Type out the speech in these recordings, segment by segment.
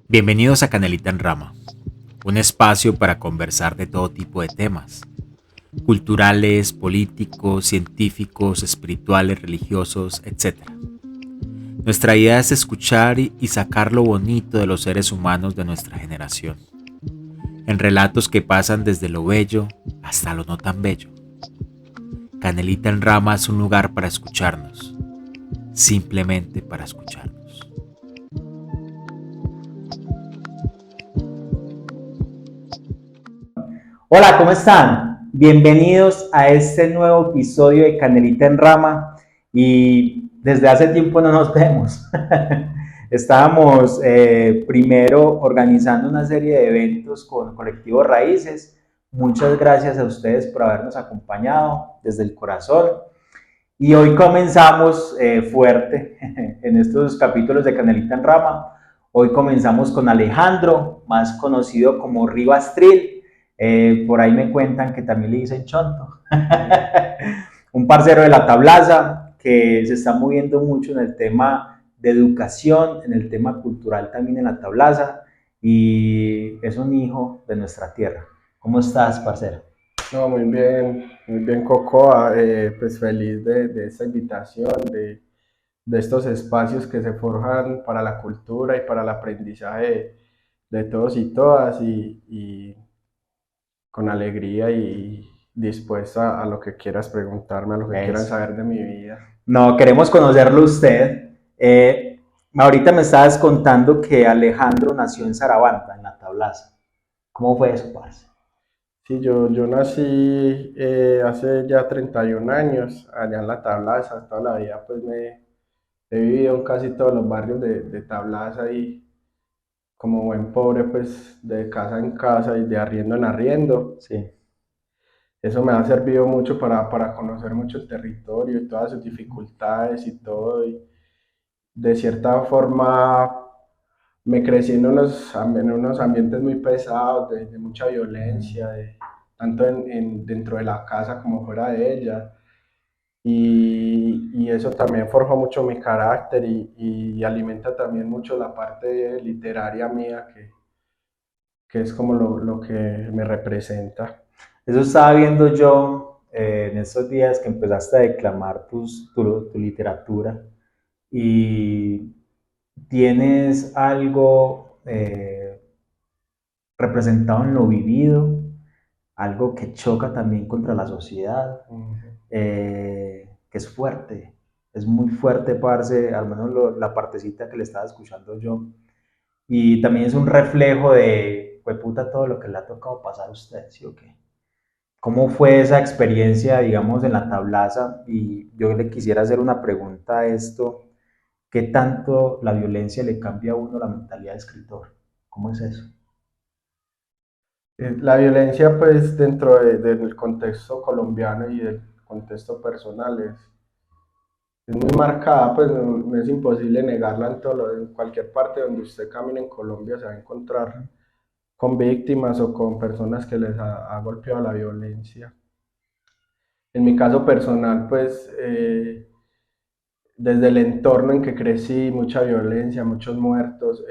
Bienvenidos a Canelita en Rama, un espacio para conversar de todo tipo de temas, culturales, políticos, científicos, espirituales, religiosos, etc. Nuestra idea es escuchar y sacar lo bonito de los seres humanos de nuestra generación, en relatos que pasan desde lo bello hasta lo no tan bello. Canelita en Rama es un lugar para escucharnos, simplemente para escucharnos. Hola, ¿cómo están? Bienvenidos a este nuevo episodio de Canelita en Rama y desde hace tiempo no nos vemos. Estábamos primero organizando una serie de eventos con Colectivo Raíces. Muchas gracias a ustedes por habernos acompañado desde el corazón. Y hoy comenzamos fuerte en estos capítulos de Canelita en Rama. Hoy comenzamos con Alejandro, más conocido como Rivas Trill. Por ahí me cuentan que también le dicen Chonto. Un parcero de la tablaza que se está moviendo mucho en el tema de educación, en el tema cultural también en la tablaza, y es un hijo de nuestra tierra. ¿Cómo estás, parcero? No, muy bien, Cocoa. Pues feliz de esta invitación, de estos espacios que se forjan para la cultura y para el aprendizaje de todos y todas, y con alegría y dispuesta a lo que quieras preguntarme, a lo que quieras saber de mi vida. No, queremos conocerlo usted. Ahorita me estabas contando que Alejandro nació en Sarabanda, en la Tablaza. ¿Cómo fue eso, parce? Sí, yo nací hace ya 31 años allá en la Tablaza. Toda la vida pues he vivido en casi todos los barrios de Tablaza, y como buen pobre, pues de casa en casa y de arriendo en arriendo. Sí. Eso me ha servido mucho para conocer mucho el territorio y todas sus dificultades y todo. Y de cierta forma me crecí en unos ambientes muy pesados, de mucha violencia, tanto dentro de la casa como fuera de ella. Y eso también forjó mucho mi carácter y alimenta también mucho la parte literaria mía, que es como lo que me representa. Eso estaba viendo yo en estos días que empezaste a declamar tu literatura, y tienes algo representado en lo vivido, algo que choca también contra la sociedad, que es muy fuerte, parce, al menos la partecita que le estaba escuchando yo. Y también es un reflejo de, pues puta, todo lo que le ha tocado pasar a usted, ¿sí o qué? ¿Cómo fue esa experiencia, digamos, en la tablaza? Y yo le quisiera hacer una pregunta a esto. ¿Qué tanto la violencia le cambia a uno la mentalidad de escritor? ¿Cómo es eso? La violencia, pues, del contexto colombiano y del contexto personal es muy marcada, pues no es imposible negarla en cualquier parte donde usted camine en Colombia se va a encontrar con víctimas o con personas que les ha golpeado la violencia. En mi caso personal, pues, desde el entorno en que crecí, mucha violencia, muchos muertos,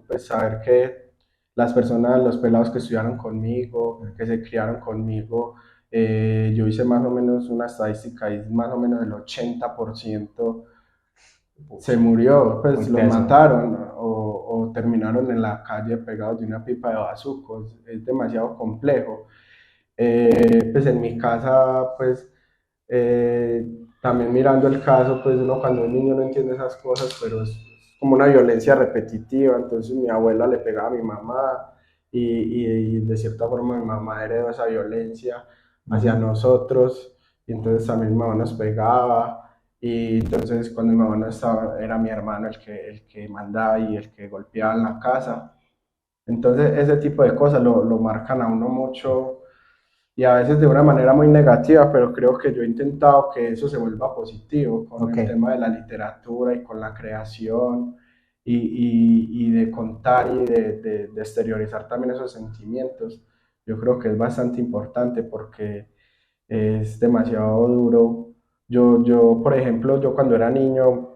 pues, saber que las personas, los pelados que estudiaron conmigo, que se criaron conmigo, yo hice más o menos una estadística, y más o menos el 80% se murió, pues los mataron o terminaron en la calle pegados de una pipa de bazucos. Es demasiado complejo. Pues en mi casa, pues también mirando el caso, pues uno cuando es niño no entiende esas cosas, pero es como una violencia repetitiva. Entonces mi abuela le pegaba a mi mamá, y de cierta forma mi mamá heredó esa violencia hacia nosotros, y entonces también mi mamá nos pegaba. Y entonces cuando mi mamá no estaba, era mi hermano el que mandaba y el que golpeaba en la casa. Entonces ese tipo de cosas lo marcan a uno mucho, y a veces de una manera muy negativa, pero creo que yo he intentado que eso se vuelva positivo con el tema de la literatura y con la creación, y de contar y de exteriorizar también esos sentimientos. Yo creo que es bastante importante porque es demasiado duro. Por ejemplo, yo cuando era niño,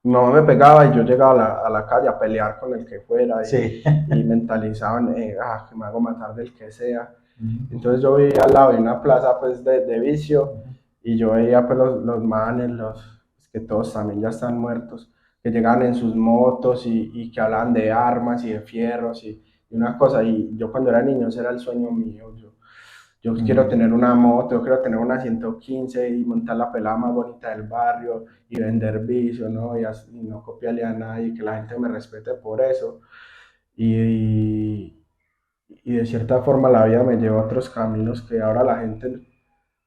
mi mamá me pegaba y yo llegaba a la calle a pelear con el que fuera Sí. y mentalizaban, que me hago matar del que sea. Ujú, Entonces yo vivía al lado de una plaza pues de vicio ujú. y yo veía pues los manes, pues, que todos también ya están muertos, que llegaban en sus motos y que hablaban de armas y de fierros y una cosa. Y yo cuando era niño ese era el sueño mío. Yo quiero Ujú. tener una moto, yo quiero tener una 115 y montar la pelada más bonita del barrio y vender vicio, ¿no? Y no copiarle a nadie, que la gente me respete por eso. Y, y de cierta forma la vida me lleva a otros caminos que ahora la gente,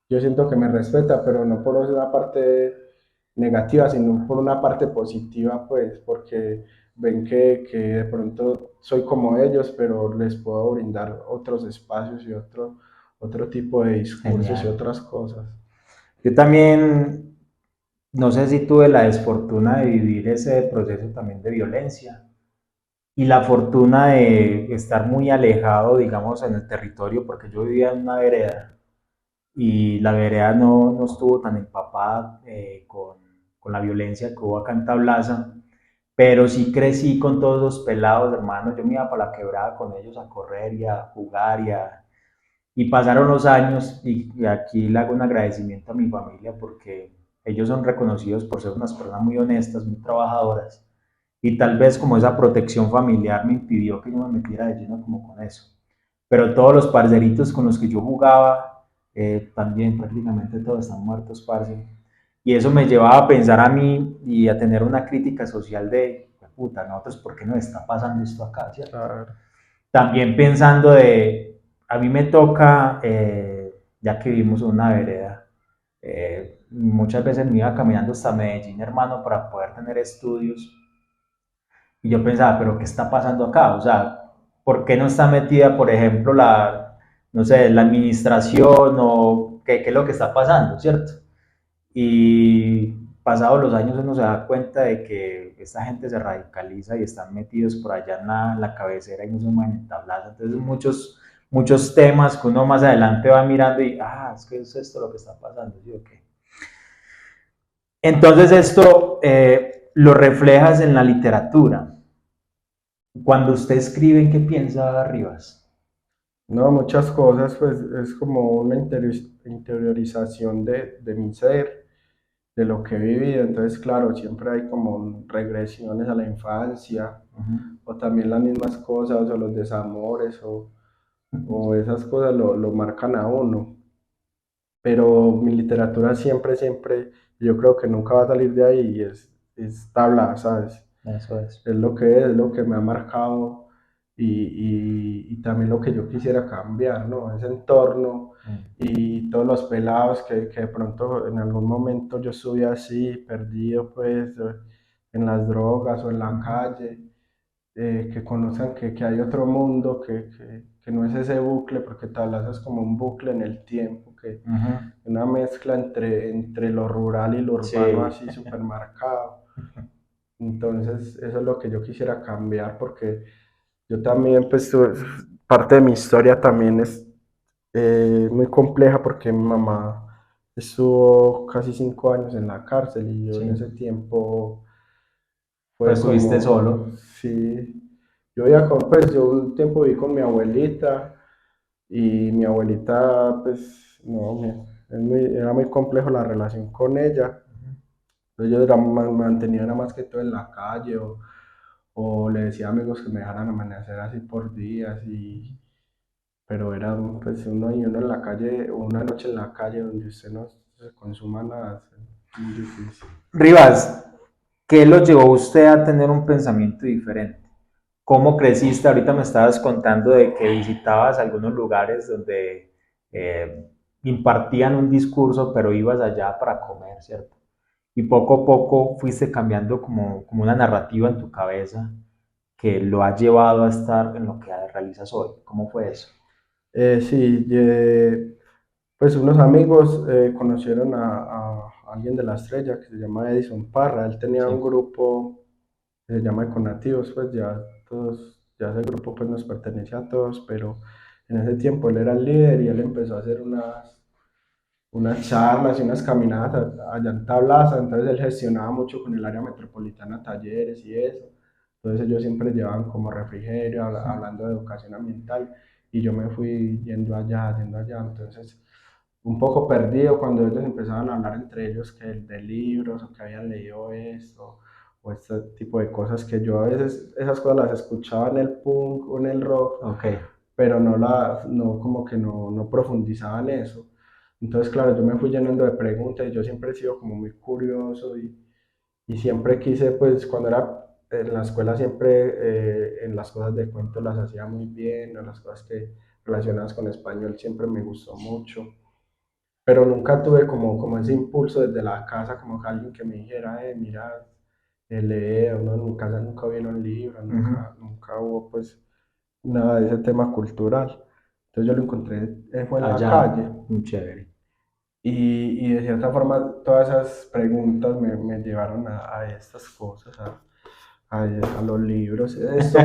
yo siento que me respeta, pero no por una parte negativa, sino por una parte positiva, pues, porque ven que de pronto soy como ellos, pero les puedo brindar otros espacios y otro tipo de discursos y Genial. otras cosas. Yo también, no sé si tuve la desfortuna de vivir ese proceso también de violencia y la fortuna de estar muy alejado, digamos, en el territorio, porque yo vivía en una vereda y la vereda no estuvo tan empapada con la violencia que hubo acá en Tablaza, pero sí crecí con todos los pelados, hermanos. Yo me iba para la quebrada con ellos a correr y a jugar y pasaron los años y aquí le hago un agradecimiento a mi familia porque ellos son reconocidos por ser unas personas muy honestas, muy trabajadoras y tal vez como esa protección familiar me impidió que yo me metiera de lleno como con eso. Pero todos los parceritos con los que yo jugaba, también prácticamente todos están muertos, parce. Y eso me llevaba a pensar a mí y a tener una crítica social de, puta, nosotros, ¿por qué nos está pasando esto acá, cierto? Claro, También pensando de, a mí me toca, ya que vivimos en una vereda, muchas veces me iba caminando hasta Medellín, hermano, para poder tener estudios. Y yo pensaba, pero ¿qué está pasando acá? O sea, ¿por qué no está metida, por ejemplo, no sé, la administración o qué es lo que está pasando, ¿cierto? Y pasados los años uno se da cuenta de que esta gente se radicaliza y están metidos por allá en la cabecera y no se mueven en tablaza. Entonces muchos temas que uno más adelante va mirando y, es que es esto lo que está pasando, ¿sí o qué? Entonces esto lo reflejas en la literatura. Cuando usted escribe, ¿en qué piensa Rivas? no, muchas cosas, pues es como una interiorización de mi ser, de lo que he vivido. Entonces, claro, siempre hay como regresiones a la infancia, Uh -huh. o también las mismas cosas, o los desamores, o esas cosas lo marcan a uno. Pero mi literatura siempre, yo creo que nunca va a salir de ahí, y es tabla, ¿sabes? Eso es. Es lo que me ha marcado y también lo que yo quisiera cambiar, ¿no? Ese entorno y todos los pelados que de pronto en algún momento yo estuve así, perdido pues en las drogas o en la calle, que conozcan que hay otro mundo, que no es ese bucle, porque tal vez es como un bucle en el tiempo, que Uh -huh. una mezcla entre lo rural y lo urbano Sí. así supermercado. Entonces, eso es lo que yo quisiera cambiar porque yo también, pues, parte de mi historia también es muy compleja porque mi mamá estuvo casi 5 años en la cárcel y yo en Sí. ese tiempo Pues fue estuviste como, solo. sí, yo ya pues yo un tiempo viví con mi abuelita y mi abuelita, pues, no, era muy complejo la relación con ella. Entonces yo mantenía nada más que todo en la calle o le decía a amigos que me dejaran amanecer así por días pero era pues uno y uno en la calle, una noche en la calle donde usted no se consuma nada, es muy difícil. Rivas, ¿qué lo llevó a usted a tener un pensamiento diferente? ¿Cómo creciste? Ahorita me estabas contando de que visitabas algunos lugares donde eh, impartían un discurso, pero ibas allá para comer, ¿cierto? Y poco a poco fuiste cambiando como una narrativa en tu cabeza que lo ha llevado a estar en lo que realizas hoy. ¿Cómo fue eso? Sí, pues unos amigos conocieron a alguien de la estrella que se llama Edison Parra. Él tenía Sí. un grupo que se llama Econativos, pues ya ese grupo pues nos pertenece a todos, pero en ese tiempo él era el líder y él empezó a hacer unas charlas y unas caminadas allá en Tablaza, entonces él gestionaba mucho con el área metropolitana talleres y eso, entonces ellos siempre llevaban como refrigerio, hablando de educación ambiental, y yo me fui yendo allá, entonces un poco perdido cuando ellos empezaban a hablar entre ellos que de libros o que habían leído esto o este tipo de cosas que yo a veces esas cosas las escuchaba en el punk o en el rock, Ok. pero no como que no profundizaba en eso. Entonces, claro, yo me fui llenando de preguntas y yo siempre he sido como muy curioso y siempre quise, pues, cuando era en la escuela siempre en las cosas de cuento las hacía muy bien, en las cosas que relacionadas con español siempre me gustó mucho, pero nunca tuve como ese impulso desde la casa, como que alguien que me dijera, mira, lee, uno en mi casa nunca vieron libros, nunca hubo pues nada de ese tema cultural. Entonces yo lo encontré, fue en la Allá, calle. muy chévere. Y de cierta forma todas esas preguntas me llevaron a estas cosas, a los libros. Eso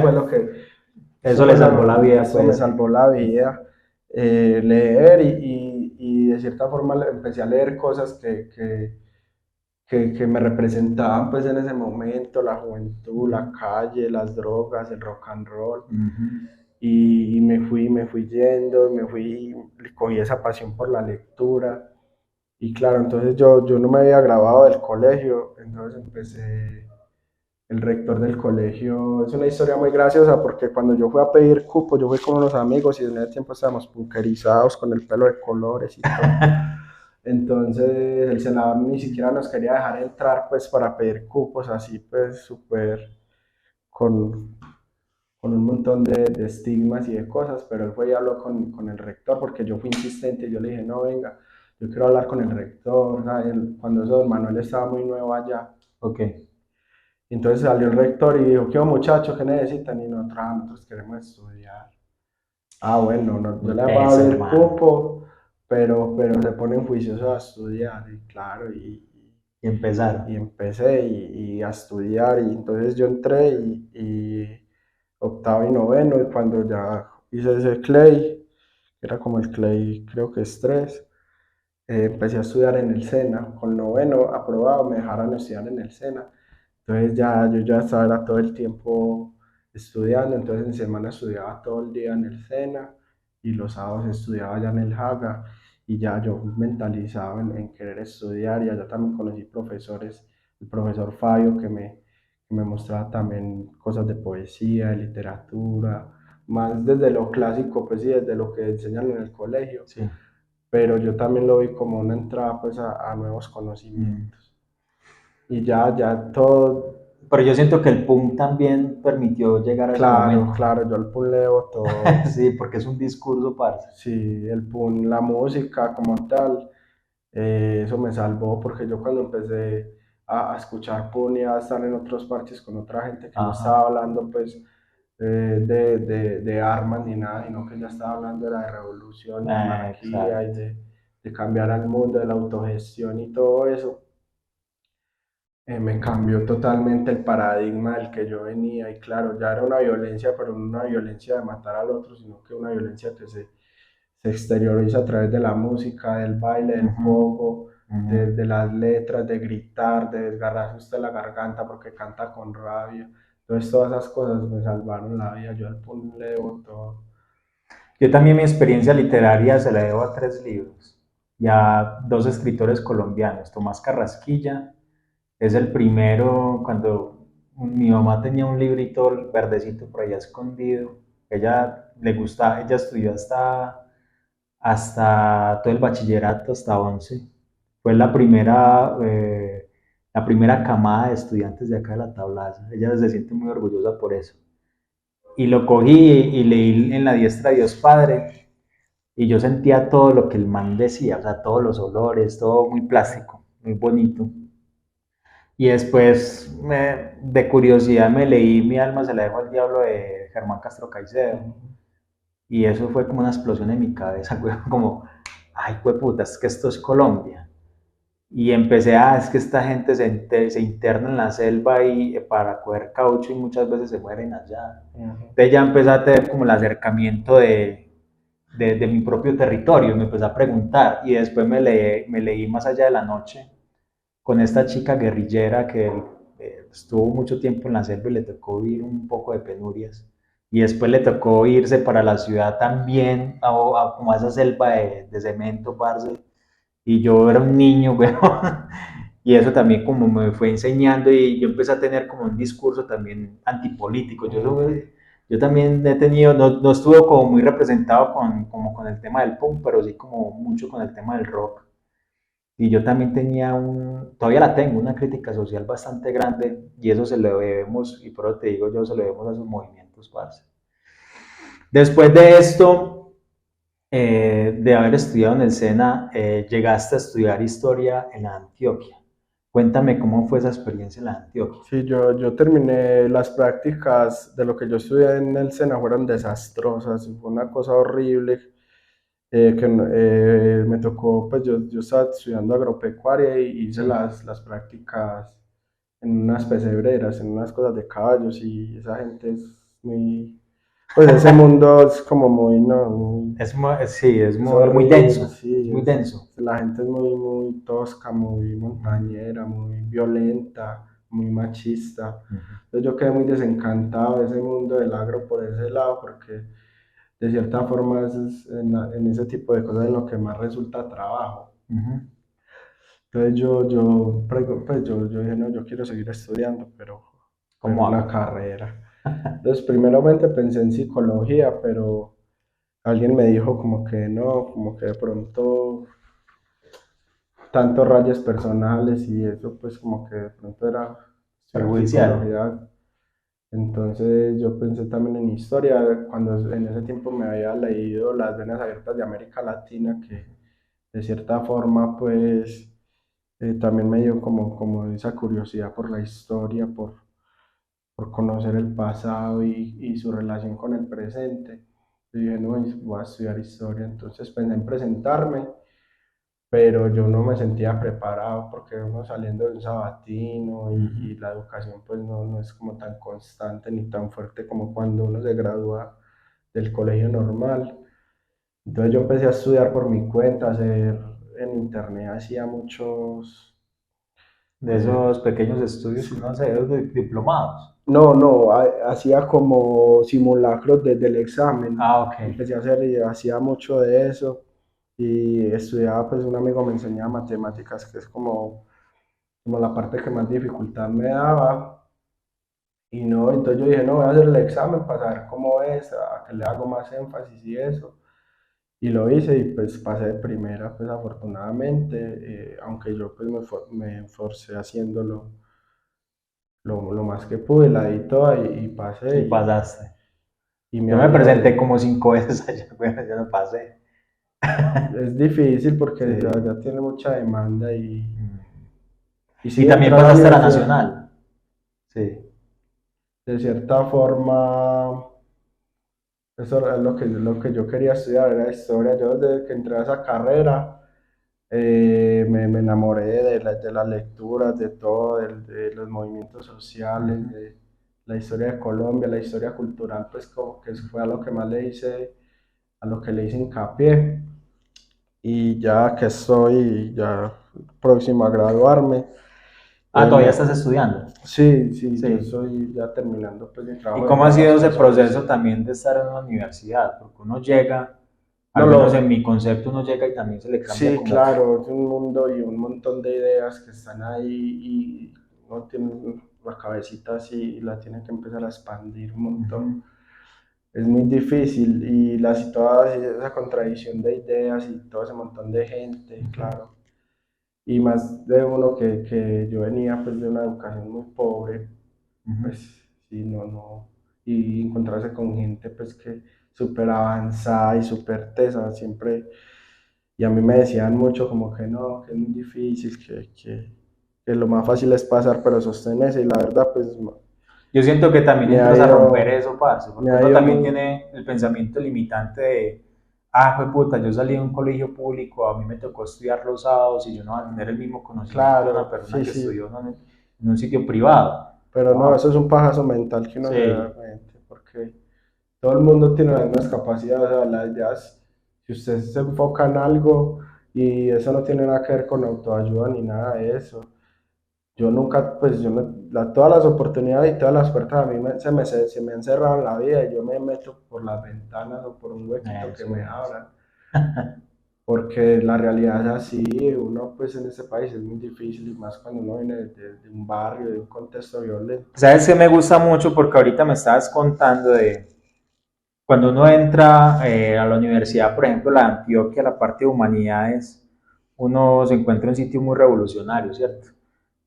Esto le fue salvó la vida, esto me pues. salvó la vida. Leer y de cierta forma empecé a leer cosas que me representaban pues en ese momento, la juventud, la calle, las drogas, el rock and roll. Y me fui yendo, cogí esa pasión por la lectura. Y claro, entonces yo no me había graduado del colegio, entonces empecé, el rector del colegio, es una historia muy graciosa porque cuando yo fui a pedir cupo, yo fui con unos amigos y en ese tiempo estábamos punkerizados con el pelo de colores y todo. Entonces el senador ni siquiera nos quería dejar entrar pues para pedir cupos así pues súper con, con un montón de estigmas y de cosas, pero él fue y habló con el rector porque yo fui insistente y yo le dije, no, venga, yo quiero hablar con el rector, ¿sabes? Cuando eso, don Manuel estaba muy nuevo allá. Ok. Y entonces salió el rector y dijo, ¿qué muchachos, qué necesitan? Y nosotros, nosotros queremos estudiar. Ah, bueno, yo le voy a Eso, abrir hermano. cupo, pero se ponen juiciosos a estudiar, y claro, Y empezaron. y empecé y a estudiar, y entonces yo entré y octavo y noveno, y cuando ya hice ese CLEI, que era como el CLEI, creo que es 3, empecé a estudiar en el SENA, con noveno aprobado, me dejaron estudiar en el SENA, entonces ya yo ya estaba era todo el tiempo estudiando, entonces en semana estudiaba todo el día en el SENA y los sábados estudiaba ya en el Haga y ya yo mentalizado en querer estudiar y allá también conocí profesores, el profesor Fabio que me mostraba también cosas de poesía, de literatura, más desde lo clásico, pues sí, desde lo que enseñan en el colegio, Sí. pero yo también lo vi como una entrada pues a nuevos conocimientos. Y ya todo. Pero yo siento que el punk también permitió llegar a ese Claro, momento. claro, yo al pun leo todo. Sí, porque es un discurso, parce. Sí, el pun, la música como tal, eso me salvó porque yo cuando empecé a escuchar pun y a estar en otros parches con otra gente que no Ajá. estaba hablando pues de armas ni nada, sino que ya estaba hablando de la revolución, de anarquía y Exacto. de cambiar al mundo, de la autogestión y todo eso. Me cambió totalmente el paradigma del que yo venía y claro, ya era una violencia, pero no una violencia de matar al otro, sino que una violencia que se exterioriza a través de la música, del baile, del pogo, de las letras, de gritar, de desgarrarse usted la garganta porque canta con rabia. Entonces todas esas cosas me salvaron la vida, yo al punto le debo todo. Yo también mi experiencia literaria se la debo a 3 libros y a 2 escritores colombianos. Tomás Carrasquilla es el primero cuando mi mamá tenía un librito verdecito por allá escondido. Ella le gustaba, ella estudió hasta todo el bachillerato, hasta 11. Fue la primera camada de estudiantes de acá de la Tablaza. Ella se siente muy orgullosa por eso. Y lo cogí y leí en la diestra Dios Padre y yo sentía todo lo que el man decía, o sea, todos los olores, todo muy plástico, muy bonito. Y después, de curiosidad, me leí Mi alma se la dejo al diablo de Germán Castro Caicedo. Y eso fue como una explosión en mi cabeza, güey, como, ay, güey, puta, es que esto es Colombia. Y empecé es que esta gente se interna en la selva y, para coger caucho y muchas veces se mueren allá. Entonces ya empecé a tener como el acercamiento de mi propio territorio, me empecé a preguntar y después me leí Más allá de la noche con esta chica guerrillera que estuvo mucho tiempo en la selva y le tocó vivir un poco de penurias. Y después le tocó irse para la ciudad también, como a esa selva de cemento, parce. Y yo era un niño, bueno, y eso también como me fue enseñando y yo empecé a tener como un discurso también antipolítico. Yo también he tenido, no estuve como muy representado como con el tema del punk, pero sí como mucho con el tema del rock. Y yo también tenía todavía la tengo, una crítica social bastante grande y eso se lo debemos, y por eso te digo yo, se lo debemos a esos movimientos, parce. Después de esto, de haber estudiado en el SENA, llegaste a estudiar historia en la Antioquia. Cuéntame cómo fue esa experiencia en la Antioquia. Sí, yo terminé las prácticas de lo que yo estudié en el SENA, fueron desastrosas, fue una cosa horrible, me tocó, pues yo estaba estudiando agropecuaria y hice las prácticas en unas pesebreras, en unas cosas de caballos y esa gente es muy, pues ese mundo es como muy, no, muy, Sí, es es muy horrible, denso, sí, muy denso. la gente es muy, muy tosca, muy montañera, muy violenta, muy machista. Entonces yo quedé muy desencantado de ese mundo del agro por ese lado, porque de cierta forma en ese tipo de cosas en lo que más resulta trabajo. Entonces yo dije, no, yo quiero seguir estudiando, pero ¿Cómo una hago? carrera. Entonces primeramente pensé en psicología, pero alguien me dijo como que no, como que de pronto tantos rayos personales y eso pues como que de pronto era estudiar Perjudicial. psicología. Entonces yo pensé también en historia, cuando en ese tiempo me había leído Las venas abiertas de América Latina, que de cierta forma pues también me dio como esa curiosidad por la historia, por conocer el pasado y su relación con el presente. Y dije, no, voy a estudiar historia, entonces pensé en presentarme, pero yo no me sentía preparado porque uno saliendo de un sabatino y la educación pues no es como tan constante ni tan fuerte como cuando uno se gradúa del colegio normal. Entonces yo empecé a estudiar por mi cuenta, a hacer en internet, hacía muchos... De eh, esos pequeños estudios que sí, uno hace, de diplomados. no, hacía como simulacros desde el examen. Ah, ok. Empecé a hacer y hacía mucho de eso y estudiaba, pues un amigo me enseñaba matemáticas, que es como la parte que más dificultad me daba. Y no, entonces yo dije, no, voy a hacer el examen para saber cómo es, a que le hago más énfasis y eso. Y lo hice y pues pasé de primera, pues afortunadamente, aunque yo pues me esforcé haciéndolo lo más que pude, la di toda y pasé Y pasaste. y me Yo ha me ido presenté bien. como 5 veces allá, bueno, yo no pasé. Es difícil porque Sí. ya tiene mucha demanda y Y sí también entré a la pasaste a la universidad. nacional. Sí. De cierta forma, eso es lo que yo quería estudiar, era historia. Yo desde que entré a esa carrera me enamoré de las lecturas, de todo, de los movimientos sociales, de la historia de Colombia, la historia cultural, pues como que fue a lo que más le hice, a lo que le hice hincapié. Y ya que estoy ya próximo a graduarme, Ah, todavía me, estás estudiando. sí, sí, yo Sí. estoy ya terminando pues mi ¿Y trabajo de cómo ha grado, sido estoy ese sobre proceso eso. también de estar en una universidad? Porque uno llega, No, al menos en mi concepto, uno llega y también se le cambia sí, como claro, es un mundo y un montón de ideas que están ahí y uno tiene la cabecita así y la tiene que empezar a expandir un montón. Es muy difícil y toda esa contradicción de ideas y todo ese montón de gente, claro. Y más de uno que yo venía pues de una educación muy pobre, pues sí, no, y encontrarse con gente pues que súper avanzada y súper tesa, siempre, y a mí me decían mucho como que no, que es muy difícil, que lo más fácil es pasar, pero sostenerse, y la verdad pues Yo siento que también me ha entras a romper ido, eso, parce, me porque ha uno ido también muy, tiene el pensamiento limitante de, ah, fue puta, yo salí de un colegio público, a mí me tocó estudiar los sábados y yo no voy a tener el mismo conocimiento de una claro, persona sí, que sí, estudió en un sitio privado. pero no, eso No, es un pajazo mental que uno se da sí, cuenta, porque todo el mundo tiene las mismas capacidades, o sea, las ideas Si usted se enfoca en algo y eso no tiene nada que ver con autoayuda ni nada de eso. Yo nunca, pues todas las oportunidades y todas las puertas a mí se me han cerrado en la vida y yo me meto por las ventanas o por un huequito que Eso me es. abran. Porque la realidad es así, uno pues en este país es muy difícil y más cuando uno viene de un barrio, de un contexto violento. ¿Sabes qué me gusta mucho? Porque ahorita me estabas contando de cuando uno entra a la universidad, por ejemplo, la de Antioquia, la parte de humanidades, uno se encuentra en un sitio muy revolucionario, ¿cierto?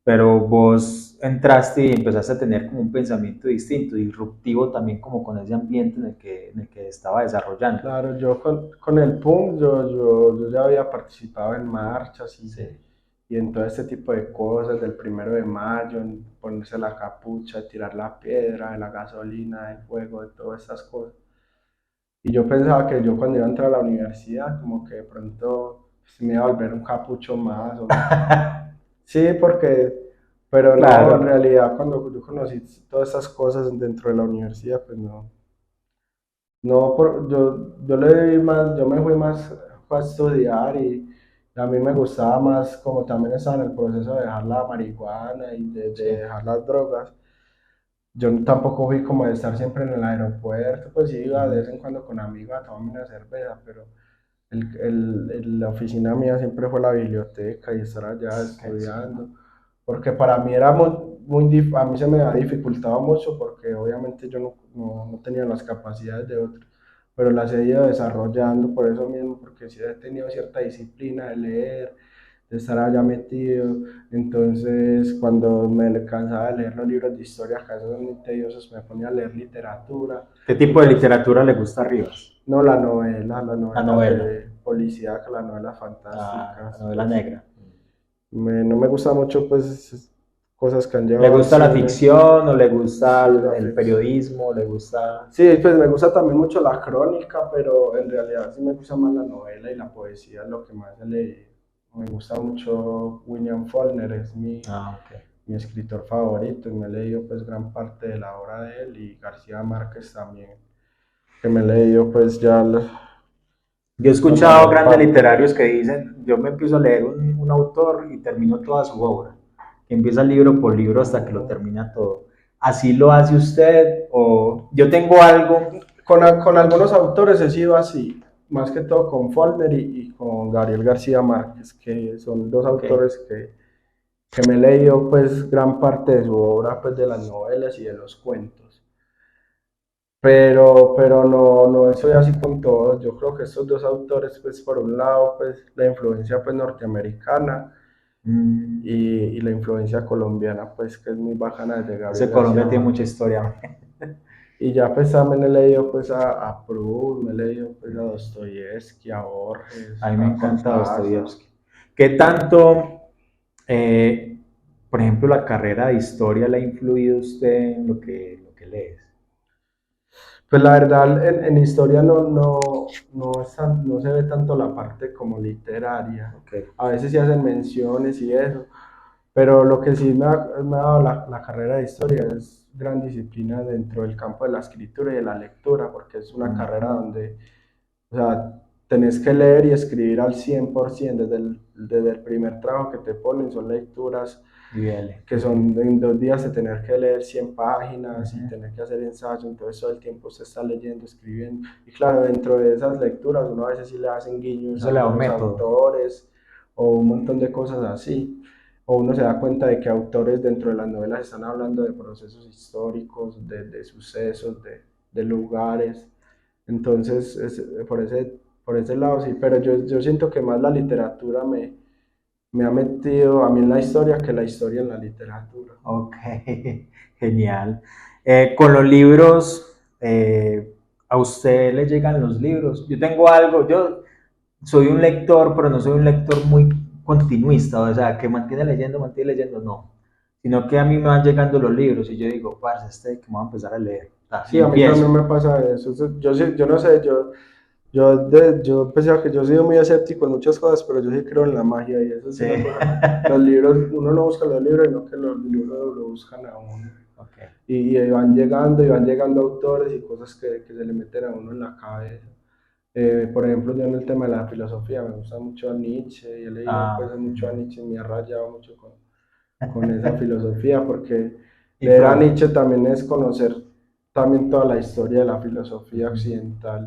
Pero vos entraste y empezaste a tener como un pensamiento distinto, disruptivo también como con ese ambiente en el que estaba desarrollando. Claro, yo con el PUM, yo ya había participado en marchas Sí. y en todo este tipo de cosas, del 1 de mayo, en ponerse la capucha, tirar la piedra, de la gasolina, del fuego, de todas estas cosas. Y yo pensaba que yo cuando iba a entrar a la universidad, como que de pronto pues, me iba a volver un capucho más. Sí, pero no, en Claro. realidad cuando yo conocí todas estas cosas dentro de la universidad, pues no. No, yo le di más, yo me fui más a estudiar y a mí me gustaba más, como también estaba en el proceso de dejar la marihuana y Sí. de dejar las drogas. Yo tampoco fui como de estar siempre en el aeropuerto, pues sí iba de Ujú. vez en cuando con amigos a tomarme una cerveza, pero la oficina mía siempre fue la biblioteca y estar allá Qué chimba. estudiando, porque para mí era a mí se me ha dificultado mucho porque obviamente yo no tenía las capacidades de otros, pero las he ido desarrollando por eso mismo, porque sí he tenido cierta disciplina de leer, de estar allá metido, entonces cuando me cansaba de leer los libros de historia, que a veces son muy tediosos, me ponía a leer literatura, ¿Qué tipo de entonces literatura le gusta a Rivas? no, las La novelas novela. de policía, las novelas La fantásticas, novela pues negra. no me gusta mucho pues cosas que han ¿Le llevado al gusta la cine, ficción o le gusta sí, la el ficción. periodismo? ¿Le gusta...? Sí, pues me gusta también mucho la crónica, pero en realidad sí me gusta más la novela y la poesía, es lo que más he leído. Me gusta mucho William Faulkner, es Ah, ok. mi escritor favorito y me he leído pues gran parte de la obra de él y García Márquez también, que me he leído pues ya Yo he la escuchado mayor grandes parte. literarios que dicen, yo me empiezo a leer un autor y termino toda su obra. Que empieza libro por libro hasta que lo Ujú. termina todo. ¿Así lo hace usted? O yo tengo algo... Con algunos autores he sido así, más que todo con Faulkner y con Gabriel García Márquez, que son dos Ok. autores que me he leído pues gran parte de su obra, pues de las novelas y de los cuentos. Pero no soy así con todos. Yo creo que estos dos autores, pues por un lado, pues la influencia pues norteamericana Mm, y la influencia colombiana, pues que es muy bajana desde ese Gabriel García Colombia tiene mucha Márquez. historia. Y ya pues también he leído pues a Proust, me he leído pues a Dostoyevsky, a A Borges, mí me a encanta Cortázar. Dostoyevsky. ¿Qué tanto, eh, por ejemplo, la carrera de historia le ha influido a usted en lo que lees? Pues la verdad en historia no se ve tanto la parte como literaria. Ok. A veces se hacen menciones y eso, pero lo que sí me ha dado la carrera de historia es gran disciplina dentro del campo de la escritura y de la lectura, porque es una carrera Ujú. donde, o sea, tenés que leer y escribir al 100%, desde el primer trabajo que te ponen, son lecturas Y dale. que son en 2 días de tener que leer 100 páginas y Ujú. tener que hacer ensayo, entonces todo el tiempo se está leyendo, escribiendo. Y claro, dentro de esas lecturas uno a veces sí le hacen guiños a Eso le da un algunos método. autores o un montón de cosas así. O uno se da cuenta de que autores dentro de las novelas están hablando de procesos históricos, de sucesos, de lugares. Entonces, por ese lado sí, pero yo siento que más la literatura me ha metido a mí en la historia que la historia en la literatura. Ok, genial. Con los libros, ¿a usted le llegan los libros? Yo tengo algo, yo soy un lector, pero no soy un lector muy continuista, o sea, que mantiene leyendo, no. Sino que a mí me van llegando los libros y yo digo, parce, este que me voy a empezar a leer. Y Sí, a mí también empiezo. me pasa eso. Yo no sé, yo pensaba que yo he sido muy escéptico en muchas cosas, pero yo sí creo en la magia y eso es Sí. una cosa. Los libros, uno no busca los libros, sino que los libros lo buscan a uno. Ok. Y van llegando autores y cosas que se le meten a uno en la cabeza. Por ejemplo, yo en el tema de la filosofía me gusta mucho a Nietzsche y he leído pues Ah, mucho a Nietzsche y me ha rayado mucho con esa filosofía porque y leer a Freud. Nietzsche también es conocer también toda la historia de la filosofía occidental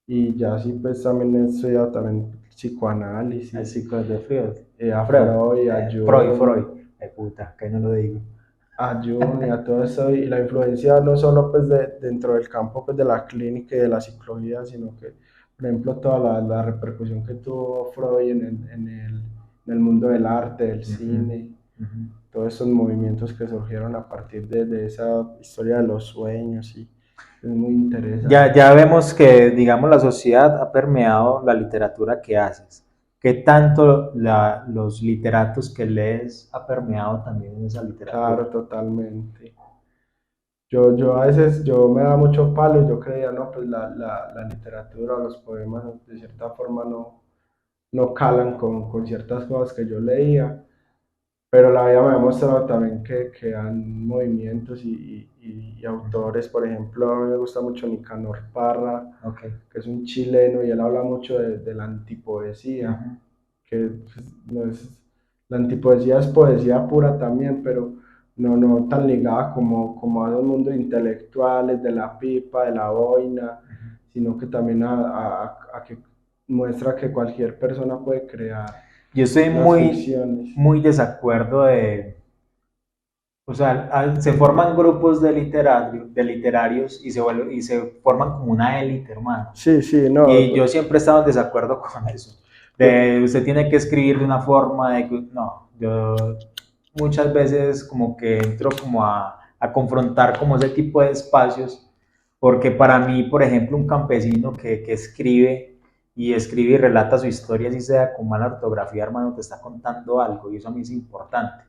y ya así pues también he estudiado también psicoanálisis, Así con de Freud. a Freud. Freud, a Freud. Jung, Puta, que no lo digo. y a todo eso y la influencia no solo pues dentro del campo pues de la clínica y de la psicología, sino que por ejemplo toda la repercusión que tuvo Freud en el mundo del arte, del Ujú, cine, ujú. todos esos movimientos que surgieron a partir de esa historia de los sueños y es muy Ya, interesante. ya vemos que, digamos, la sociedad ha permeado la literatura que haces. ¿Qué tanto los literatos que lees ha permeado también en esa literatura? Claro, totalmente. Yo a veces, yo me da mucho palo y yo creía, no, pues la literatura, los poemas de cierta forma no calan con ciertas cosas que yo leía, pero la vida me ha mostrado también que han movimientos y Ujú. autores, por ejemplo, a mí me gusta mucho Nicanor Parra, Ok. que es un chileno y él habla mucho de la antipoesía, Ujú. que pues, no es, la antipoesía es poesía pura también, pero no tan ligada como a los mundos intelectuales, de la pipa, de la boina, Ujú. sino que también a que muestra que cualquier persona puede crear Yo estoy unas muy, ficciones. muy desacuerdo o sea, se forman grupos de literarios y se forman como una élite, hermano. Sí, sí, no, Y yo siempre he estado en desacuerdo con eso. yo, De usted tiene que escribir de una forma de que, no, yo muchas veces como que entro como a confrontar como ese tipo de espacios, porque para mí, por ejemplo, un campesino que escribe y relata su historia, así sea con mala ortografía, hermano, te está contando algo y eso a mí es importante.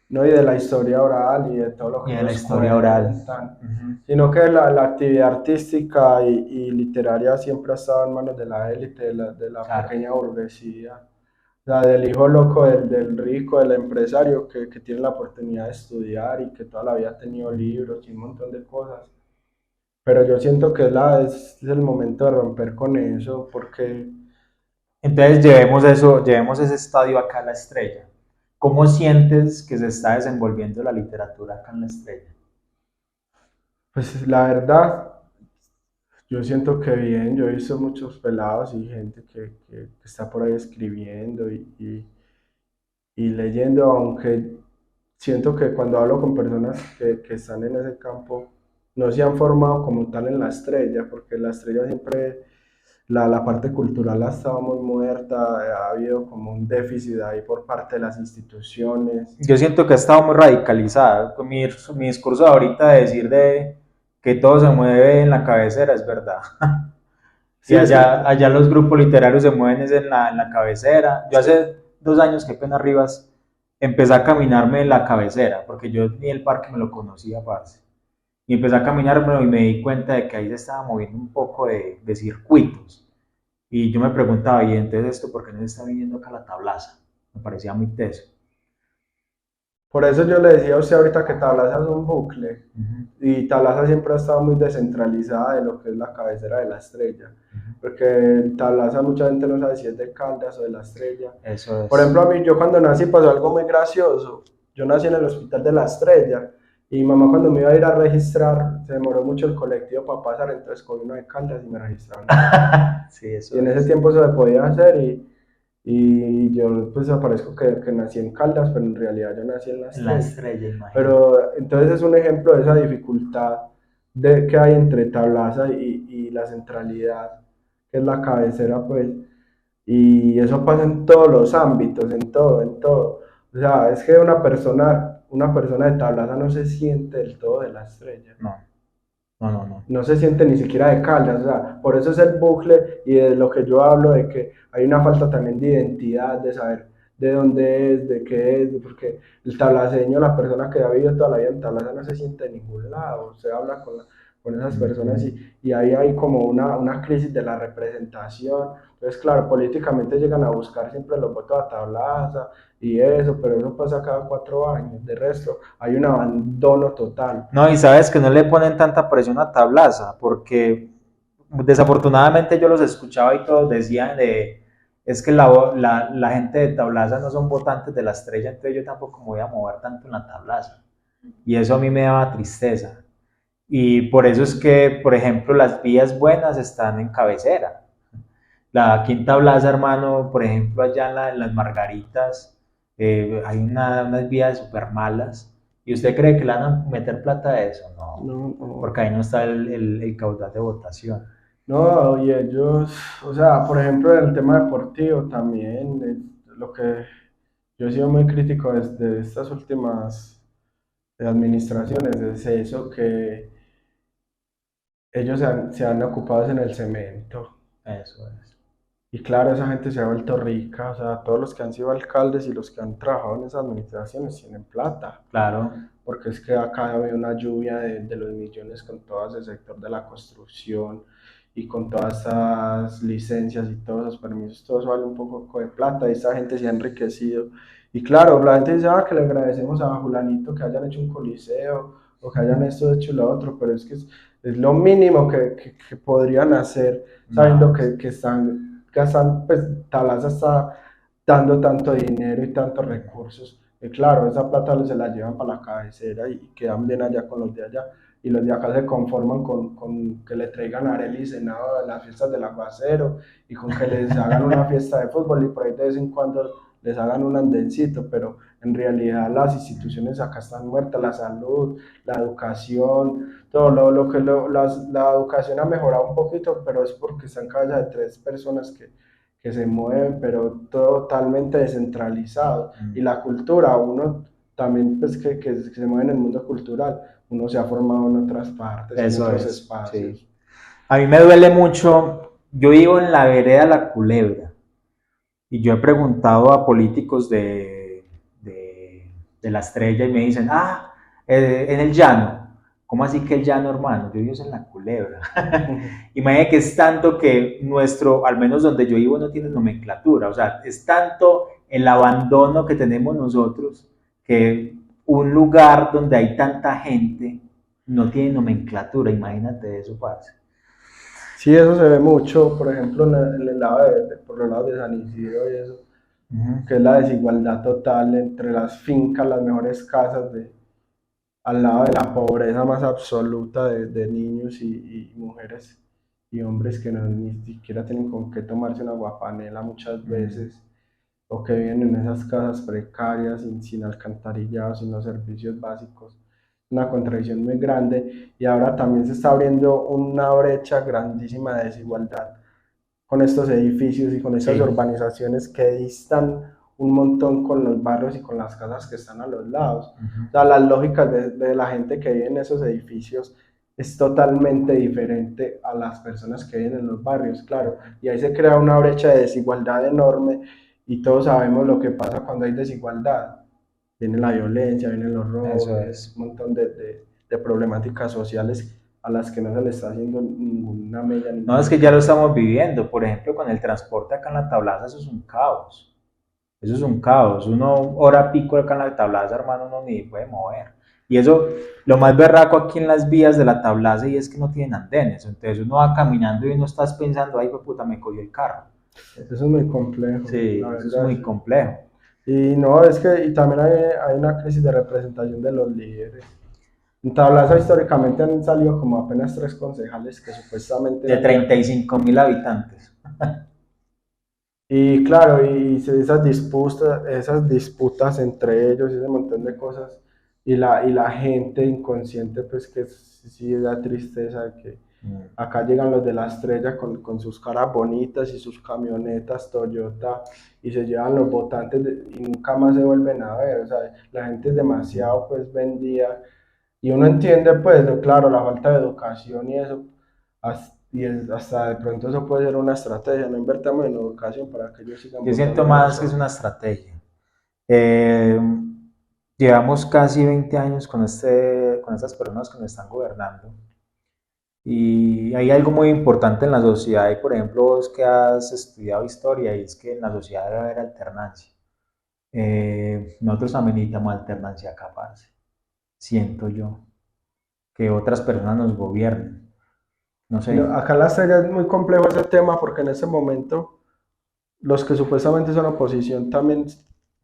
no, y de la historia oral y de todo lo Y que de la nos historia oral. cuentan, Uh-huh. sino que la actividad artística y literaria siempre ha estado en manos de la élite, de la Claro. pequeña burguesía, o sea, del hijo loco, del rico, del empresario que tiene la oportunidad de estudiar y que toda la vida ha tenido libros y un montón de cosas. Pero yo siento que es el momento de romper con eso, porque Entonces llevemos ese estadio acá a la estrella. ¿Cómo sientes que se está desenvolviendo la literatura acá en la estrella? pues la verdad, yo siento que bien, yo he visto muchos pelados y gente que está por ahí escribiendo y leyendo, aunque siento que cuando hablo con personas que están en ese campo, no se han formado como tal en la estrella, porque la estrella siempre, la parte cultural ha estado muy muerta, ha habido como un déficit ahí por parte de las instituciones. Yo siento que ha estado muy radicalizada. Mi discurso ahorita de decir de que todo se mueve en la cabecera es verdad. Y Sí, es que allá los grupos literarios se mueven es en la cabecera. Yo hace 2 años, qué pena Rivas, empecé a caminarme en la cabecera, porque yo ni el parque me lo conocía, parce. Y empecé a caminármelo y me di cuenta de que ahí se estaba moviendo un poco de circuitos. Y yo me preguntaba, ¿y entonces esto por qué no se está viniendo acá a la tablaza? Me parecía muy teso. por eso yo le decía a usted ahorita que Tablaza es un bucle Uh-huh, y Tablaza siempre ha estado muy descentralizada de lo que es la cabecera de la estrella, uh-huh. porque Tablaza mucha gente no sabe si es de Caldas o de la estrella. Eso Por es. ejemplo, a mí yo cuando nací pasó algo muy gracioso. Yo nací en el hospital de la estrella y mi mamá cuando me iba a ir a registrar se demoró mucho el colectivo para pasar, entonces cogí uno de Caldas y me registraron ahí. Sí, Y eso en ese es. tiempo se podía hacer y yo pues aparezco que nací en Caldas, pero en realidad yo nací en la En la estrella. estrella, imagínate. Pero entonces es un ejemplo de esa dificultad que hay entre Tablaza y la centralidad, que es la cabecera, pues. Y eso pasa en todos los ámbitos, en todo, en todo. O sea, es que una persona de Tablaza no se siente del todo de la estrella, No, no, no, no. no se siente ni siquiera de Caldas, o sea, por eso es el bucle y de lo que yo hablo, de que hay una falta también de identidad, de saber de dónde es, de qué es, porque el tablaceño, la persona que ha vivido toda la vida en Tablaza no se siente en ningún lado, usted habla con esas personas Uh-huh. y ahí hay como una crisis de la representación, entonces claro, políticamente llegan a buscar siempre los votos a Tablaza y eso, pero eso pasa cada 4 años, de resto hay un abandono total. No, y sabes que no le ponen tanta presión a Tablaza, porque desafortunadamente yo los escuchaba y todos decían es que la gente de Tablaza no son votantes de la Estrella, entonces yo tampoco me voy a mover tanto en la Tablaza. Y eso a mí me daba tristeza. Y por eso es que, por ejemplo, las vías buenas están en Cabecera. La Quinta Blaza, hermano, por ejemplo, allá en las Margaritas, hay unas vías súper malas. ¿Y usted cree que le van a meter plata a eso? No, No, no. porque ahí no está el caudal de votación. No, y ellos, o sea, por ejemplo, en el tema deportivo también, lo que yo he sido muy crítico desde estas últimas administraciones es eso, que ellos se han ocupado en el cemento. Eso es. Y claro, esa gente se ha vuelto rica, o sea, todos los que han sido alcaldes y los que han trabajado en esas administraciones tienen plata, Claro, porque es que acá ha habido una lluvia de los millones con todo ese sector de la construcción y con todas esas licencias y todos esos permisos, todo eso vale un poco de plata y esa gente se ha enriquecido. Y claro, la gente dice, que le agradecemos a Julanito que hayan hecho un coliseo o que hayan esto, hecho lo otro, pero es que es lo mínimo que podrían hacer sabiendo no, que están gastando, pues Talaza está dando tanto dinero y tantos recursos. Y claro, esa plata se la llevan para la cabecera y quedan bien allá con los de allá. Y los de acá se conforman con que le traigan a Arely Senado en las fiestas del aguacero y con que les hagan una fiesta de fútbol y por ahí de vez en cuando les hagan un andencito, pero en realidad las instituciones acá están muertas, la salud, la educación, todo la educación ha mejorado un poquito, pero es porque está en cabeza de tres personas que se mueven, pero totalmente descentralizado. Y la cultura, uno también pues que se mueve en el mundo cultural, uno se ha formado en otras partes, en eso otros es, sí. espacios. A mí me duele mucho, yo vivo en la vereda La Culebra y yo he preguntado a políticos de La Estrella y me dicen, en el llano. ¿Cómo así que el llano, hermano? Yo vivo en La Culebra. Imagínate que es tanto que nuestro, al menos donde yo vivo, no tiene nomenclatura. O sea, es tanto el abandono que tenemos nosotros que un lugar donde hay tanta gente no tiene nomenclatura. Imagínate eso, parce. Sí, eso se ve mucho, por ejemplo, en el lado por los lados de San Isidro y eso, Uh -huh. que es la desigualdad total entre las fincas, las mejores casas, al lado de la pobreza más absoluta de niños y mujeres y hombres que ni siquiera tienen con qué tomarse una guapanela muchas veces, o que viven en esas casas precarias, sin alcantarillado, sin los servicios básicos. Una contradicción muy grande y ahora también se está abriendo una brecha grandísima de desigualdad con estos edificios y con estas Sí, urbanizaciones que distan un montón con los barrios y con las casas que están a los lados. uh -huh. O sea, las lógicas de la gente que vive en esos edificios es totalmente diferente a las personas que viven en los barrios, claro, y ahí se crea una brecha de desigualdad enorme y todos sabemos lo que pasa cuando hay desigualdad. Viene la violencia, vienen los robos, Eso viene es. un montón de problemáticas sociales a las que no se le está haciendo ninguna mella, No, es ninguna que ya lo solución. estamos viviendo. Por ejemplo, con el transporte acá en la Tablaza, eso es un caos. Eso es un caos. Uno, hora pico acá en la Tablaza, hermano, uno ni puede mover. Y eso, lo más berraco aquí en las vías de la Tablaza y es que no tienen andenes. Entonces uno va caminando y uno está pensando, ay, pues puta, me cogió el carro. Eso es muy complejo, la Sí, eso es verdad. muy complejo. Y no, es que y también hay una crisis de representación de los líderes. En Tablaza históricamente han salido como apenas tres concejales que supuestamente De eran de acá. 35.000 habitantes. Y claro, esas disputas entre ellos, ese montón de cosas, y la gente inconsciente, pues que sí da tristeza que acá llegan los de la estrella con sus caras bonitas y sus camionetas Toyota y se llevan los votantes y nunca más se vuelven a ver. O sea, la gente es demasiado pues vendida y uno entiende pues, claro, la falta de educación y eso, hasta de pronto eso puede ser una estrategia, no invertamos en educación para que ellos sigan Yo siento votando a más que es una nosotros. estrategia. Eh, Llevamos casi 20 años con estas personas que nos están gobernando. Y hay algo muy importante en la sociedad, y por ejemplo, vos que has estudiado historia, y es que en la sociedad debe haber alternancia. Nosotros también necesitamos alternancia acá, parce. Siento yo, que otras personas nos gobiernen. No sé. No, acá en la estrella es muy complejo ese tema porque en ese momento los que supuestamente son oposición también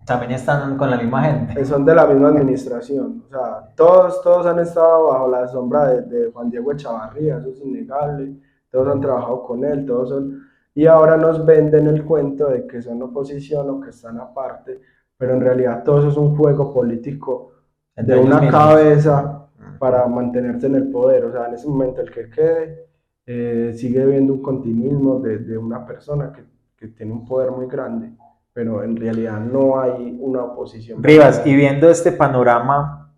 También están con la misma gente. son de la misma administración. O sea, todos han estado bajo la sombra de Juan Diego Echavarría, eso es innegable. Todos han trabajado con él, todos son... Y ahora nos venden el cuento de que son oposición o que están aparte, pero en realidad todo eso es un juego político de Entre ellos una mismos. cabeza para mantenerse en el poder. O sea, en ese momento el que quede sigue viendo un continuismo de una persona que tiene un poder muy grande, pero en realidad no hay una oposición Rivas, verdadera. y viendo este panorama,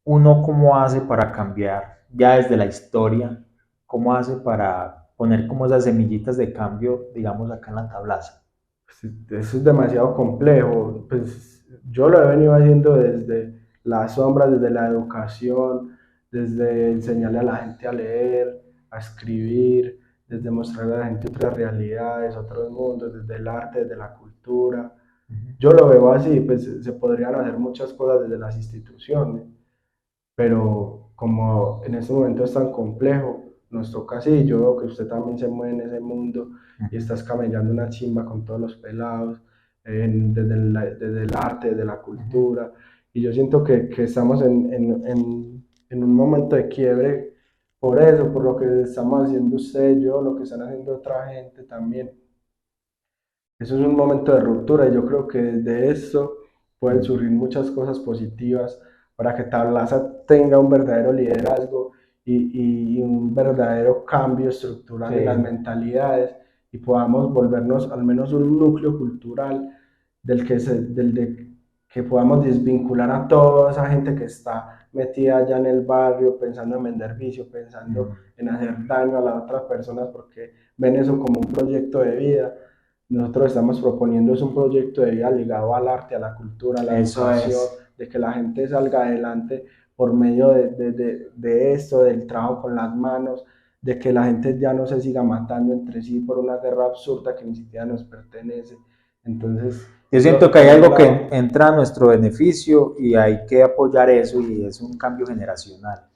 ¿uno cómo hace para cambiar ya desde la historia? ¿Cómo hace para poner como esas semillitas de cambio, digamos, acá en la tablaza? Pues, eso es demasiado complejo. Pues yo lo he venido haciendo desde las sombras, desde la educación, desde enseñarle a la gente a leer, a escribir, desde mostrarle a la gente otras realidades, otros mundos, desde el arte, desde la cultura. Yo lo veo así, pues se podrían hacer muchas cosas desde las instituciones, pero como en este momento es tan complejo, nos toca así. Yo veo que usted también se mueve en ese mundo y estás camellando una chimba con todos los pelados, desde el arte, desde la cultura, y yo siento que estamos en un momento de quiebre por eso, por lo que estamos haciendo usted, yo, lo que están haciendo otra gente también. Eso es un momento de ruptura y yo creo que de esto pueden surgir muchas cosas positivas para que Tablaza tenga un verdadero liderazgo y un verdadero cambio estructural en las Sí. mentalidades y podamos volvernos al menos un núcleo cultural que podamos desvincular a toda esa gente que está metida allá en el barrio pensando en vender vicio, pensando en hacer daño a las otras personas porque ven eso como un proyecto de vida. Nosotros estamos proponiendo es un proyecto de vida ligado al arte, a la cultura, a la Eso educación, es. de que la gente salga adelante por medio de esto, del trabajo con las manos, de que la gente ya no se siga matando entre sí por una guerra absurda que ni siquiera nos pertenece. Entonces, Yo siento que por hay ese algo lado, que entra a nuestro beneficio y hay que apoyar eso y es un cambio generacional.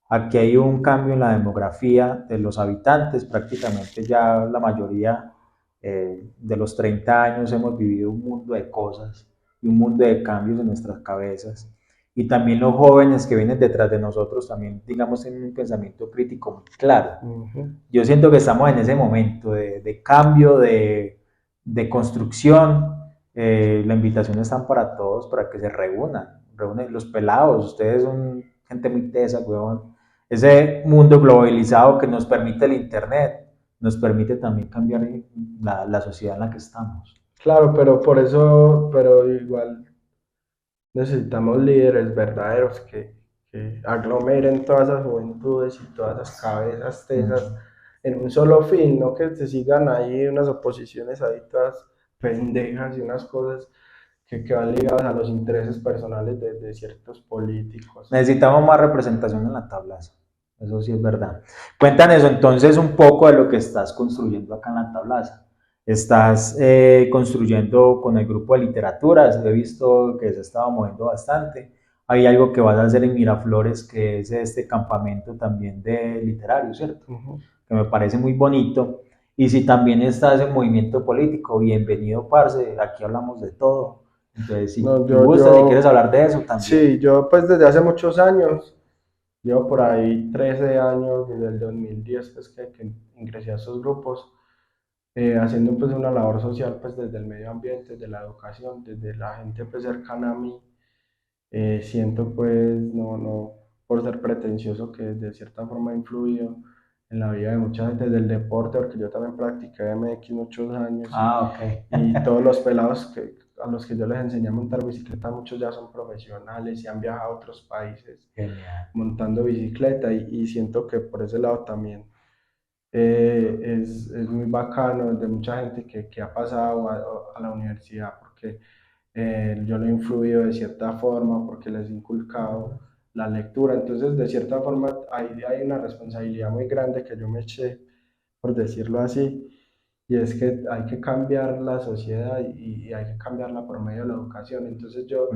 Aquí hay un cambio en la demografía de los habitantes, prácticamente ya la mayoría de los 30 años hemos vivido un mundo de cosas y un mundo de cambios en nuestras cabezas. Y también los jóvenes que vienen detrás de nosotros también, digamos, tienen un pensamiento crítico muy claro. Yo siento que estamos en ese momento de cambio, de construcción. La invitación está para todos, para que se reúnen los pelados. Ustedes son gente muy tesa, weón. Ese mundo globalizado que nos permite el Internet, nos permite también cambiar la sociedad en la que estamos. claro, pero por eso, pero igual necesitamos líderes verdaderos que aglomeren todas esas juventudes y todas esas cabezas tesas en un solo fin, no que se sigan ahí unas oposiciones ahí todas pendejas y unas cosas que van ligadas a los intereses personales de ciertos políticos. Necesitamos más representación en la tablaza. Eso sí es verdad. Cuéntanos entonces un poco de lo que estás construyendo acá en la tablaza. Estás construyendo con el grupo de literaturas, he visto que se estaba moviendo bastante. Hay algo que vas a hacer en Miraflores, que es este campamento también de literario, ¿cierto? Que me parece muy bonito. Y si también estás en movimiento político, bienvenido, parce, aquí hablamos de todo. Entonces, si No, gustas, si quieres hablar de eso también. sí, yo pues desde hace muchos años, llevo por ahí 13 años, desde el 2010 pues que ingresé a esos grupos, haciendo pues una labor social pues desde el medio ambiente, desde la educación, desde la gente pues cercana a mí. Siento pues, no por ser pretencioso, que de cierta forma ha influido en la vida de mucha gente del deporte, porque yo también practiqué MX muchos años Ah, ok. y todos los pelados a los que yo les enseñé a montar bicicleta, muchos ya son profesionales y han viajado a otros países Genial. montando bicicleta y siento que por ese lado también es muy bacano de mucha gente que ha pasado a la universidad porque yo lo he influido de cierta forma, porque les he inculcado la lectura, entonces de cierta forma hay una responsabilidad muy grande que yo me eché, por decirlo así, y es que hay que cambiar la sociedad y hay que cambiarla por medio de la educación. Entonces yo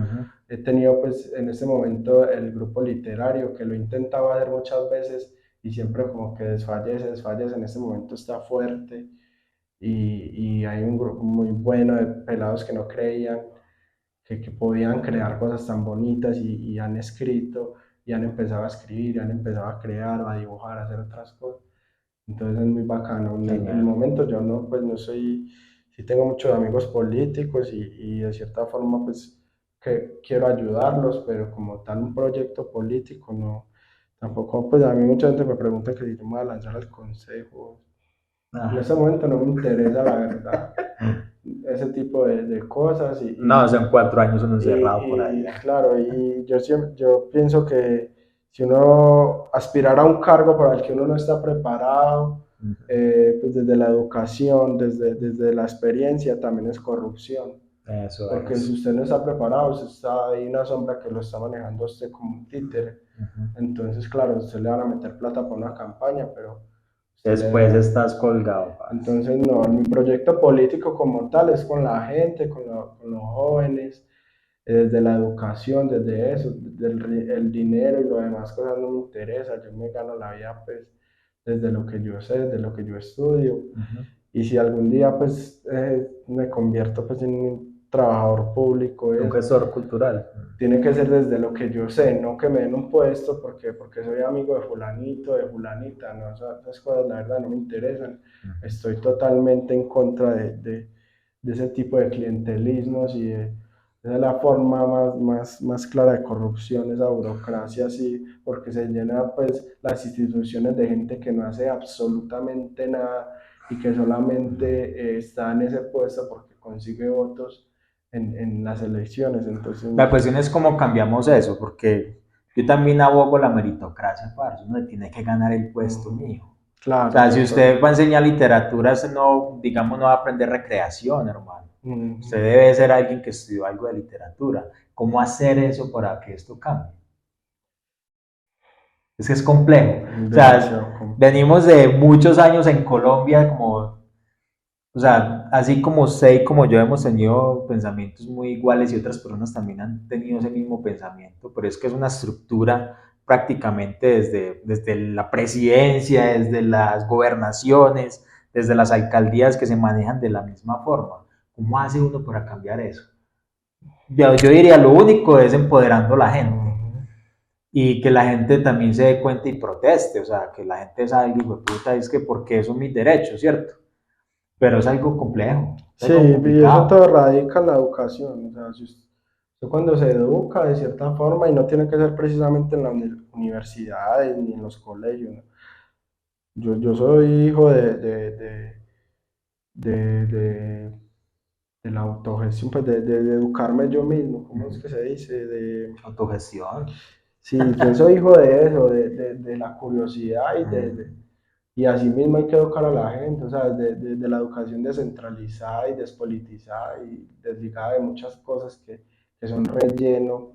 he tenido pues en este momento el grupo literario que lo he intentado hacer muchas veces y siempre como que desfallece, desfallece, en este momento está fuerte y hay un grupo muy bueno de pelados que no creían que podían crear cosas tan bonitas y han escrito y han empezado a escribir, y han empezado a crear, a dibujar, a hacer otras cosas. Entonces es muy bacano. En el Genial. momento yo no, pues no soy, sí tengo muchos amigos políticos y de cierta forma pues que quiero ayudarlos, pero como tal un proyecto político no, tampoco, pues a mí mucha gente me pregunta que si yo me voy a lanzar al consejo. En Ah. ese momento no me interesa la verdad ese tipo de cosas No, son 4 años uno encerrado por allá. claro, y yo, siempre, yo pienso que si uno aspirara a un cargo para el que uno no está preparado, Ujú. pues desde la educación, desde la experiencia, también es corrupción. Eso Porque si es. usted no está preparado, usted está ahí una sombra que lo está manejando a usted como un títere. Ujú. Entonces, claro, a usted le van a meter plata para una campaña, pero usted le Después da. estás colgado, parce. Entonces, no, mi proyecto político como tal es con la gente, con los jóvenes, desde la educación, desde eso, desde el dinero y lo demás cosas no me interesa, yo me gano la vida pues desde lo que yo sé, desde lo que yo estudio. Ujú. Y si algún día pues me convierto pues en un trabajador público, Un eso, gestor cultural. tiene que ser desde lo que yo sé, no que me den un puesto porque soy amigo de fulanito, de fulanita, no, esas cosas la verdad no me interesan. Ujú. Estoy totalmente en contra de ese tipo de clientelismos y esa es la forma más clara de corrupción, esa burocracia así, porque se llena pues las instituciones de gente que no hace absolutamente nada y que solamente está en ese puesto porque consigue votos en las elecciones. Entonces, La cuestión es cómo cambiamos eso, porque yo también abogo la meritocracia, parce. Uno le tiene que ganar el puesto mío. O claro, sea, si usted va a totalmente. enseñar literatura, usted no, digamos, no va a aprender recreación, hermano. Usted Ujú. debe ser alguien que estudió algo de literatura. ¿Cómo hacer eso para que esto cambie? Es que es complejo. O Demasiado sea, complejo. venimos de muchos años en Colombia como, o sea, así como usted y como yo hemos tenido pensamientos muy iguales y otras personas también han tenido ese mismo pensamiento, pero es que es una estructura prácticamente desde la presidencia, desde las gobernaciones, desde las alcaldías que se manejan de la misma forma. ¿Cómo hace uno para cambiar eso? Yo diría, lo único es empoderando a la gente Ujú. y que la gente también se dé cuenta y proteste, o sea, que la gente salga y puta, es que porque son mis derechos, ¿cierto? Pero es Sí, algo y eso complicado. todo radica en la educación. O sea, si usted cuando se educa de cierta forma, y no tiene que ser precisamente en las universidades ni en los colegios, ¿no? Yo soy hijo de, de, de la autogestión, pues de educarme yo mismo, ¿cómo es Uh-huh. que se dice? Autogestión. Sí, yo soy hijo de eso, de la curiosidad Uh-huh. y así mismo hay que educar a la gente, o sea, de la educación descentralizada y despolitizada y desligada de muchas cosas que son relleno,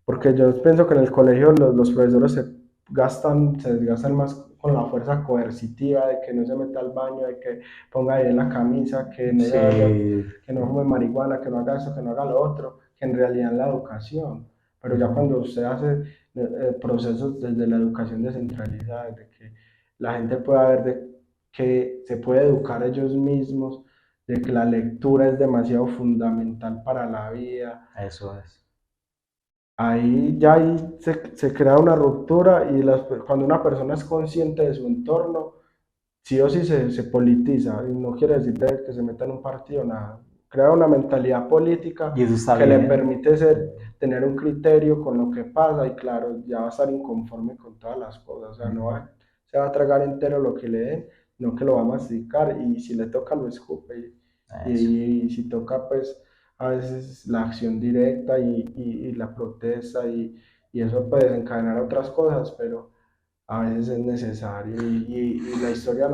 porque yo pienso que en el colegio los profesores se desgastan más con la fuerza coercitiva de que no se meta al baño, de que ponga ahí en la camisa, que no se vaya, Sí. que no fume marihuana, que no haga eso, que no haga lo otro, que en realidad en la educación. Pero ya Uh-huh. cuando usted hace procesos desde la educación descentralizada, de que la gente pueda ver de que se puede educar ellos mismos, de que la lectura es demasiado fundamental para la vida, Eso es. ahí ya ahí se crea una ruptura y cuando una persona es consciente de su entorno, sí o sí se politiza, y no quiere decir que se meta en un partido, nada. Crea una mentalidad política Y eso está que le bien. permite tener un criterio con lo que pasa y claro, ya va a estar inconforme con todas las cosas, o sea, no Uh-huh. se va a tragar entero lo que le den, no que lo va a masticar y si le toca lo escupe Eso. y si toca pues a veces la acción directa y la protesta y eso puede desencadenar otras cosas, pero a veces es necesario y la historia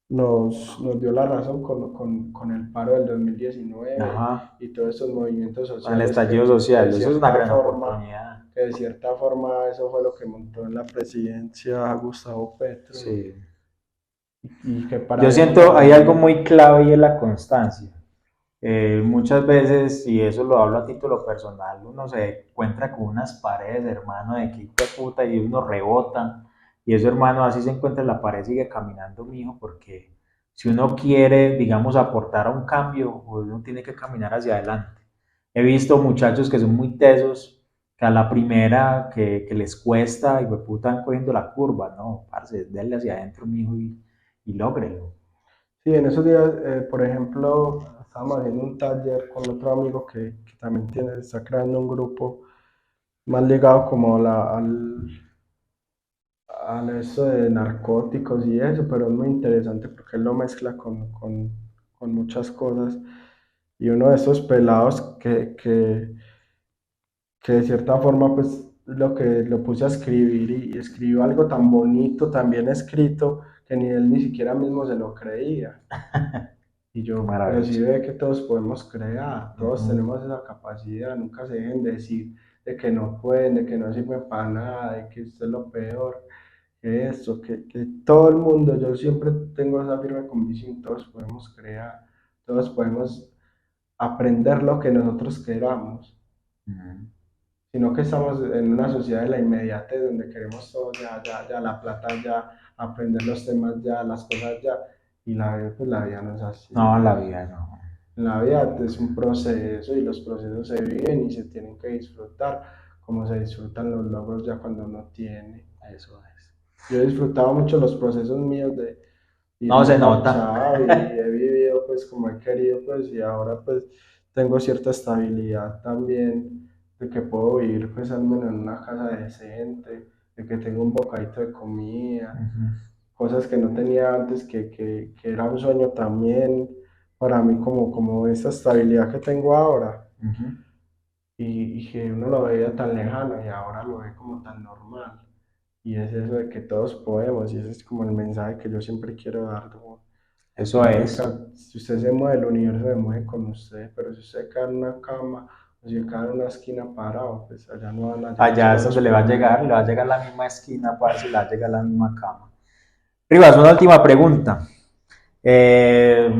nos dio la razón con el paro del 2019 Ajá. y todos estos movimientos Con el sociales estallido social. Eso es una gran que oportunidad. de cierta forma eso fue lo que montó en la presidencia a Gustavo Petro Sí. y que para Yo bien o siento, para hay algo mal. muy clave y es la constancia. Muchas veces, y eso lo hablo a título personal, uno se encuentra con unas paredes, hermano, de que hijo de puta y uno rebota, Y eso, hermano, así se encuentra en la pared, sigue caminando, mijo, porque si uno quiere, digamos, aportar a un cambio, uno tiene que caminar hacia adelante. He visto muchachos que son muy tesos, que a la primera que les cuesta, y puta, van cogiendo la curva, no, parce, denle hacia adentro, mijo, y lógrelo. Sí, en esos días, por ejemplo, estábamos haciendo un taller con otro amigo que también está creando un grupo más ligado como al eso de narcóticos y eso, pero es muy interesante porque él lo mezcla con muchas cosas. Y uno de esos pelados que de cierta forma pues lo que lo puse a escribir y escribió algo tan bonito, tan bien escrito, que ni él ni siquiera mismo se lo creía. Y Qué yo, pero sí maravilla. ve que todos podemos crear, todos Ujú. tenemos esa capacidad, nunca se dejen decir de que no pueden, de que no sirven para nada, de que esto es lo peor, que esto, que todo el mundo, yo siempre tengo esa firme convicción, todos podemos crear, todos podemos aprender lo que nosotros queramos, Ujú. sino que estamos en una sociedad de la inmediatez donde queremos todo ya, ya, ya, la plata ya, aprender los temas ya, las cosas ya, y pues, la vida no es No, así. la vida no. La vida es un proceso y los procesos se viven y se tienen que disfrutar, como se disfrutan los logros ya cuando uno tiene. Eso es. Yo he disfrutado mucho los procesos míos de No irme se nota. parchado y he vivido pues como he querido pues y ahora pues tengo cierta estabilidad también de que puedo vivir pues al menos en una casa decente, de que tengo un bocadito de comida, Ujú. cosas que no tenía antes, que era un sueño también para mí como esa estabilidad que tengo ahora Ujú. y que uno lo veía tan lejano y ahora lo ve como tan normal. Y es eso de que todos podemos y ese es como el mensaje que yo siempre quiero dar. Como, Eso es. marica, si usted se mueve, el universo se mueve con usted, pero si usted cae en una cama o si cae en una esquina parado, pues allá no van a llegar Allá solo es los donde le va a llegar la problemas. misma esquina, parce, le va a llegar la misma cama. Rivas, una última pregunta. Eh,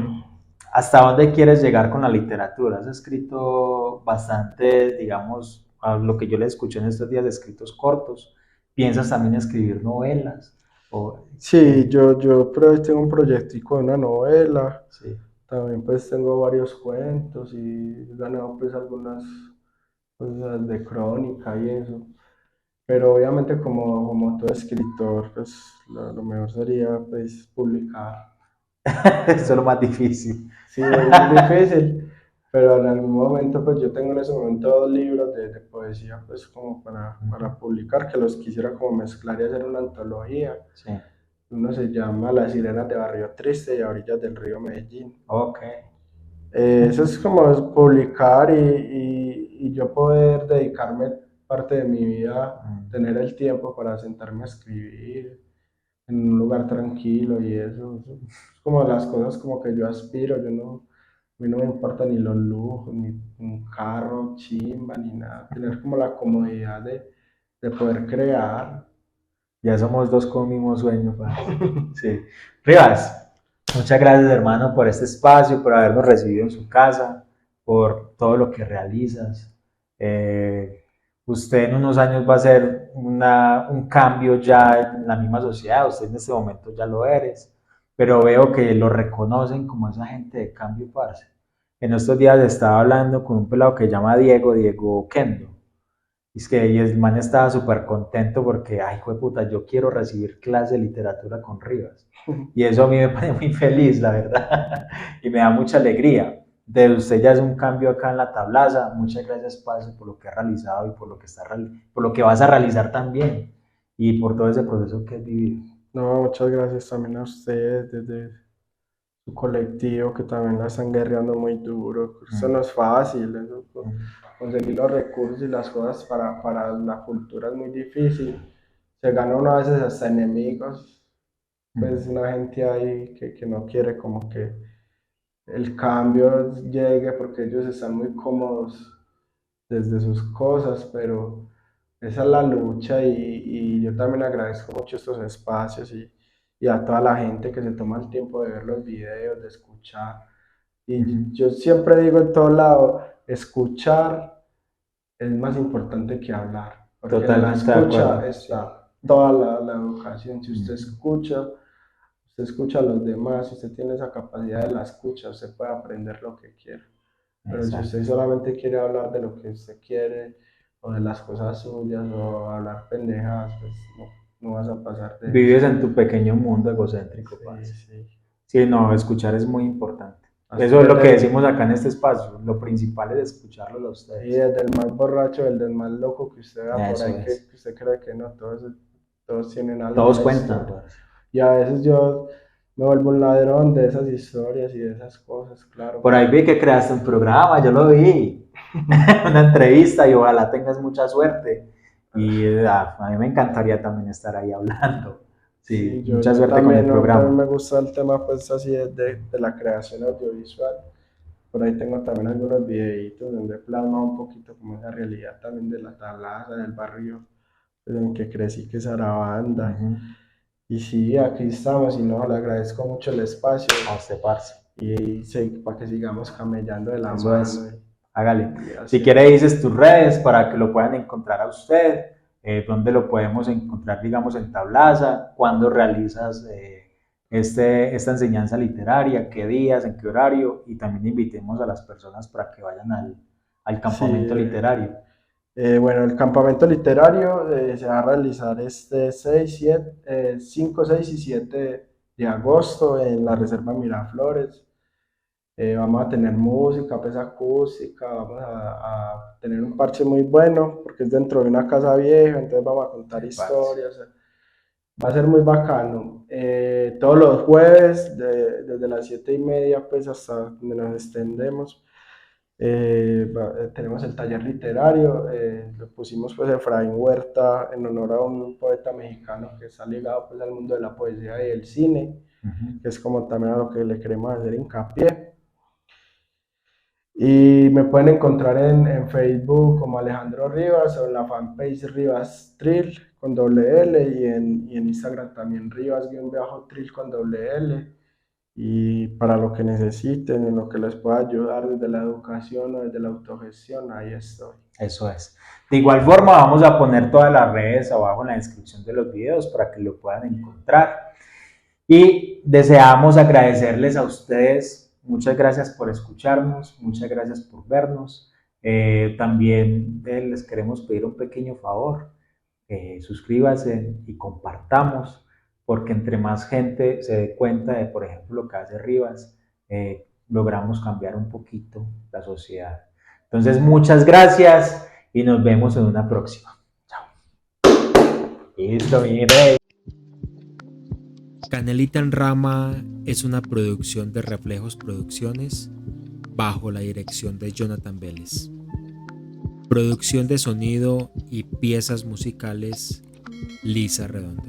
¿Hasta dónde quieres llegar con la literatura? Has escrito bastante, digamos, a lo que yo le escuché en estos días de escritos cortos. ¿Piensas también escribir novelas? O, Sí, yo por ahí tengo un proyectico de una novela, sí. también pues tengo varios cuentos y he ganado pues algunas cosas de crónica y eso. Pero obviamente como todo escritor, pues lo mejor sería pues publicar. Eso es lo más difícil. Sí, es difícil, pero en algún momento pues yo tengo en ese momento dos libros de poesía pues como para publicar, que los quisiera como mezclar y hacer una antología. Sí, Uno se llama Las sirenas de Barrio Triste y a orillas del río Medellín. ok. Eso es como es publicar y yo poder dedicarme parte de mi vida, Mm. tener el tiempo para sentarme a escribir en un lugar tranquilo y eso es como las cosas como que yo aspiro, yo no, a mí no me importa ni los lujos, ni un carro, chimba, ni nada, tener como la comodidad de poder crear. Ya somos dos con el mismo sueño, parce. Sí. Rivas, muchas gracias, hermano, por este espacio, por habernos recibido en su casa, por todo lo que realizas. Eh, Usted en unos años va a ser un cambio ya en la misma sociedad, usted en este momento ya lo eres, pero veo que lo reconocen como esa gente de cambio, parce. En estos días estaba hablando con un pelado que se llama Diego Kendo. Y es que y el man estaba súper contento porque, ay, hijo de puta, yo quiero recibir clase de literatura con Rivas. Y eso a mí me pone muy feliz, la verdad. Y me da mucha alegría. De usted ya es un cambio acá en la tablaza. Muchas gracias, Parce, por lo que ha realizado y por lo que, por lo que vas a realizar también. Y por todo ese proceso que has vivido. No, muchas gracias también a ustedes desde su colectivo que también la están guerreando muy duro. Eso no Mm. es fácil, eso, Mm. conseguir los recursos y las cosas para la cultura es muy difícil. Se gana uno a veces hasta enemigos, pues Mm. una gente ahí que no quiere como que el cambio llegue porque ellos están muy cómodos desde sus cosas, pero esa es la lucha y yo también agradezco mucho estos espacios y a toda la gente que se toma el tiempo de ver los videos, de escuchar. Y Mm. yo siempre digo en todo lado, escuchar es más importante que hablar, porque en la Totalmente de escucha acuerdo. Sí. está toda la educación. Si usted escucha a los demás, si usted tiene esa capacidad de la escucha, usted puede aprender lo que quiera. Pero si Exacto. usted solamente quiere hablar de lo que usted quiere, o de las cosas suyas, o hablar pendejadas, pues no vas a pasar de eso. Vives en tu pequeño mundo egocéntrico, Sí, parce. sí. Sí, no, escuchar es muy importante. Así Eso es lo que desde, decimos acá en este espacio. Lo principal es escucharlos a sí, ustedes. desde el más borracho, el del más loco que usted vea por Eso ahí, es. que usted cree que no, todos tienen algo, Todos una cuentan, historia. parce. Y a veces yo me vuelvo un ladrón de esas historias y de esas cosas, claro, Por ahí vi que creaste un programa, yo lo vi. Una entrevista y ojalá tengas mucha suerte. Y a mí me encantaría también estar ahí hablando. Sí, Sí, mucha suerte con el también me programa. gusta el tema pues así de la creación audiovisual. Por ahí tengo también algunos videitos donde plasma un poquito como esa realidad también de la tablaza, del barrio pues, en que crecí, que es Arabanda. Ujú. Y sí, aquí estamos y no, le agradezco mucho el espacio A usted, parce. y para que sigamos camellando de la Eso mano es. Hágale. y Si haciendo. quiere, dices tus redes para que lo puedan encontrar a usted. ¿Dónde lo podemos encontrar, digamos, en Tablaza? ¿Cuándo realizas esta enseñanza literaria? ¿Qué días? ¿En qué horario? Y también invitemos a las personas para que vayan al Sí, campamento literario. bueno, el campamento literario se va a realizar este 5, 6 y 7 de agosto en la Reserva Miraflores. Vamos a tener música, pues acústica, vamos a tener un parche muy bueno porque es dentro de una casa vieja, entonces vamos a contar Parce. historias. Va a ser muy bacano. Todos los jueves, desde las 7:30 pues hasta donde nos extendemos, tenemos el taller literario. Lo pusimos pues Efraín Huerta en honor a un poeta mexicano que está ligado pues al mundo de la poesía y el cine, Uh-huh. que es como también a lo que le queremos hacer hincapié. Y me pueden encontrar en Facebook como Alejandro Rivas o en la fanpage Rivas Trill con doble L y en Instagram también Rivas-Trill con doble L. Y para lo que necesiten, en lo que les pueda ayudar desde la educación o desde la autogestión, ahí estoy. Eso es. De igual forma, vamos a poner todas las redes abajo en la descripción de los videos para que lo puedan encontrar. Y deseamos agradecerles a ustedes. Muchas gracias por escucharnos, muchas gracias por vernos. También les queremos pedir un pequeño favor. Suscríbanse y compartamos, porque entre más gente se dé cuenta de, por ejemplo, lo que hace Rivas, logramos cambiar un poquito la sociedad. Entonces, muchas gracias y nos vemos en una próxima. Chao. Listo, mi rey. Canelita en Rama es una producción de Reflejos Producciones bajo la dirección de Jonathan Vélez. Producción de sonido y piezas musicales, Lisa Redondo.